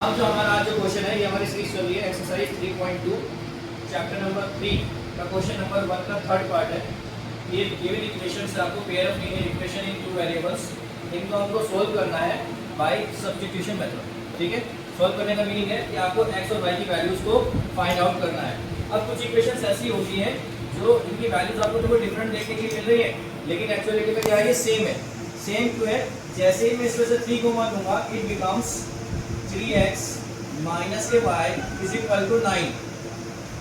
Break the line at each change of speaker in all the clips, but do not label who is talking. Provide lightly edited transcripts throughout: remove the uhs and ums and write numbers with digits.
अब जो हमारा आज जो क्वेश्चन है ये हमारी सीरीज चल रही है एक्सरसाइज 3.2 चैप्टर नंबर 3 का क्वेश्चन नंबर 1 का थर्ड पार्ट है। ये गिवन इक्वेशन से आपको pair of linear equation in two variables इनको हमको सोल्व करना है बाय सब्स्टिट्यूशन मेथड। ठीक है, सोल्व करने का मीनिंग है कि आपको x और y की वैल्यूज को फाइंड आउट करना है। अब कुछ इक्वेशंस ऐसी होती हैं जो इनकी वैल्यूज आपको थोड़ी डिफरेंट देखने के लिए मिल रही है, लेकिन एक्चुअली में क्या है, ये सेम है। सेम क्यों है? जैसे ही मैं इसमें से 3 को मान लूंगा इट बिकम्स 3x माइनस के y इज इक्वल टू 9।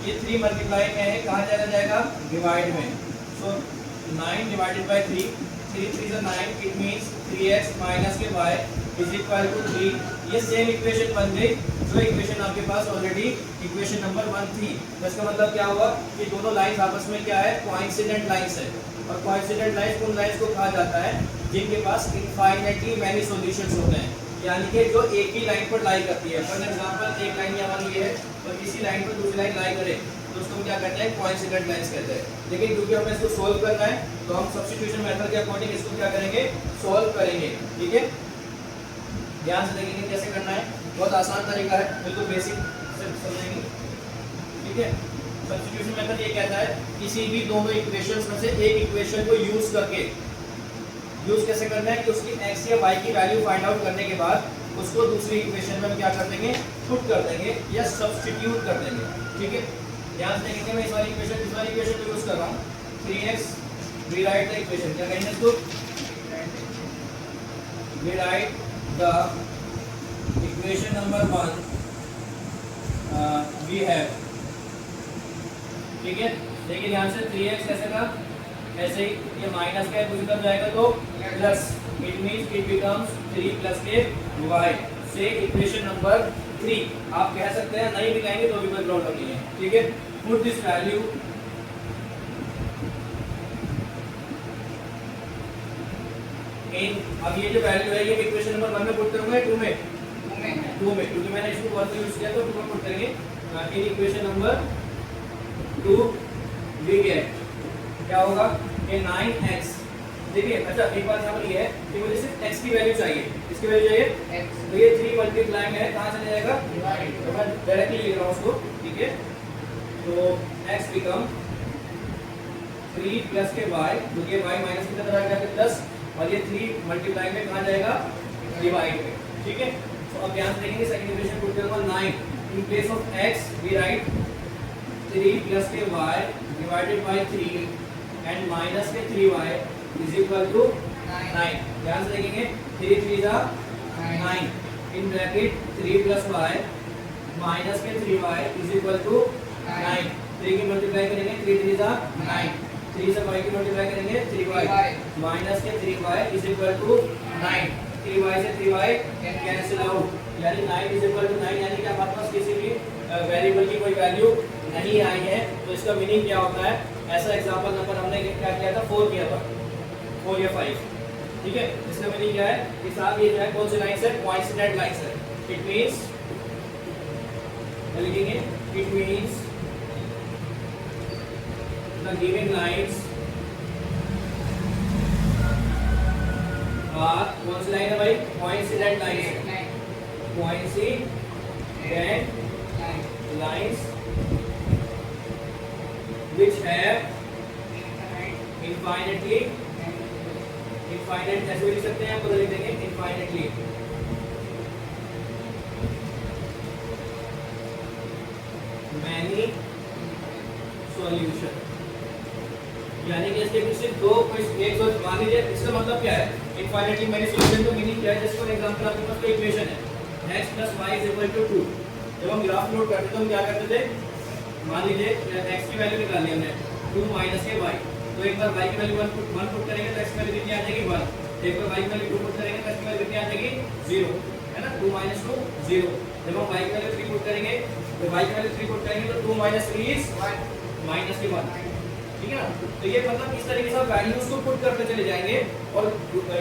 ये 3 मल्टीप्लाई में है, कहाँ चला जाएगा? डिवाइड में। सो 9 divided by 3, 3 3 9, it means 3x minus के y इज इक्वल टू 3। ये सेम इक्वेशन बन गई जो इक्वेशन आपके पास ऑलरेडी इक्वेशन नंबर 1 थी। तो इसका मतलब क्या हुआ कि दोनों लाइंस आपस में क्या है? कोइंसिडेंट लाइंस है। और कोइंसिडेंट लाइंस उन लाइंस को कहा जाता है जिनके पास इनफाइनाइटली मैनी सॉल्यूशंस होते हैं, यानी कि जो एक ही लाइन पर लाई करती है। फॉर एग्जांपल एक लाइन यहाँ ये है और किसी लाइन पर दूसरी लाइन लाई करे तो उसको हम क्या कहते हैं? कोइंसिडेंट लाइंस कहते हैं। लेकिन क्योंकि हमें इसको सोल्व करना है तो हम सब्स्टिट्यूशन मेथड के अकॉर्डिंग इसको क्या करेंगे? सोल्व करेंगे। ठीक है, ध्यान से देखेंगे कैसे करना है। बहुत आसान तरीका है, बिल्कुल बेसिक से समझेंगे। ठीक है, सब्स्टिट्यूशन मेथड ये कहता है किसी भी दोनों इक्वेशंस में से एक इक्वेशन को यूज करके, यूज कैसे करना है कि उसकी x या y की वैल्यू फाइंड आउट करने के बाद उसको दूसरी इक्वेशन में हम क्या कर देंगे? पुट कर देंगे या सब्स्टिट्यूट कर देंगे। ठीक है, ध्यान से देखेंगे। मैं इस वाली इक्वेशन को यूज कर रहा हूँ 3x रीराइट द इक्वेशन। क्या कहेंगे इसको? Rewrite the equation number 1 we have. ठीक है, देखिए ध्यान से 3x कैसे था? ऐसे ही ये माइनस का कुछ कर जाएगा तो plus, it means it becomes 3 plus k y से इक्वेशन नंबर 3 आप कह सकते हैं। नहीं भी कहेंगे तो भी कोई प्रॉब्लम नहीं है। ठीक है, पुट दिस वैल्यू इन। अब ये जो वैल्यू है ये इक्वेशन नंबर 1 में पुट करूंगा या 2 में? 2 में, क्योंकि मैंने इसको 1 में यूज किया तो 2 में पुट करेंगे। In equation number 2 we get क्या होगा? ये 9x। देखिए अच्छा एक बात यहाँ पर ये है कि मुझे सिर्फ x की वैल्यू चाहिए। इसकी वैल्यू चाहिए x, तो ये 3 मल्टीप्लाई में है, कहाँ चला जाएगा? तो मैं डायरेक्टली लिख रहा हूँ उसको। ठीक है, तो x become 3 plus k y, जो कि y माइनस की तरह जाकर प्लस, और ये 3 मल्टीप्लाई में कहाँ जाएगा? डिवाइड में। ठीक है, तो अब ध्यान से देखेंगे सेकंड इक्वेशन पुट करूंगा 9 in place of x we write 3 plus k y divided by 3 and minus k 3y is equal to 9। ध्यान से देखेंगे 3 3 जा 9 in bracket 3 plus y minus k 3y is equal to 9। 3 की multiply करेंगे 3 3 जा 9, 3 से y की मल्टीप्लाई करेंगे 3y minus k 3y is equal to 9। 3y से 3y कैंसिल आउट, यानी 9 इज इक्वल टू 9, यानी कि हमारे पास किसी भी वेरिएबल की कोई वैल्यू नहीं आई है। तो इसका मीनिंग क्या होता है? ऐसा एग्जांपल नंबर हमने क्या किया था? 4 किया था, 4 या 5। ठीक है, इसका मीनिंग क्या है? इस साथ ये जो है कौन सी लाइंस है? कोइंसिडेंट लाइंस है। इट मींस लिखेंगे it means the given lines are, कौन सी लाइन है भाई? कोइंसिडेंट लाइंस है। Coincident lines which have infinitely, infinite ऐसे भी लिख सकते हैं, आप लिख देंगे infinitely many solution। यानी कि इसके पीछे दो एक दो मान लीजिए। इसका मतलब क्या है? infinitely many solution का मीनिंग क्या है? जैसे फॉर एग्जांपल आपके पास कोई इक्वेशन है x plus y is equal to 2। जब हम ग्राफ प्लॉट करते थे तो हम क्या करते थे? मान लीजिए x की वैल्यू निकाल ली हमने 2 माइनस के y, तो एक बार y की वैल्यू 1 पुट करेंगे तो x की वैल्यू कितनी आ जाएगी? 1। एक बार y की वैल्यू 2 पुट करेंगे तो x की वैल्यू कितनी आ जाएगी? 0, है ना? 2 माइनस 2 0। जब हम y की वैल्यू 3 पुट करेंगे तो y की वैल्यू 3 पुट करेंगे तो 2 माइनस 3 इज माइनस के 1। ठीक है ना? तो ये मतलब इस तरीके से वैल्यूज को पुट करते चले जाएंगे और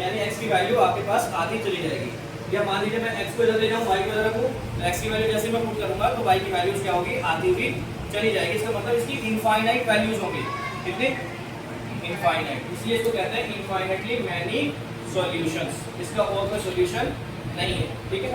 यानी x की वैल्यू आपके पास आती चली जाएगी। या मान लीजिए मैं x को इधर ले जाऊं, y को इधर रखूं, तो x की वैल्यू जैसे मैं पुट करूंगा तो y की वैल्यूज क्या होगी? आती हुई चली जाएगी। इसका मतलब इसकी इनफाइनाइट वैल्यूज होंगी। कितनी? इनफाइनाइट। इसलिए इसको कहते हैं इनफाइनाइटली मैनी सॉल्यूशंस। इसका और कोई सॉल्यूशन नहीं है। ठीक है।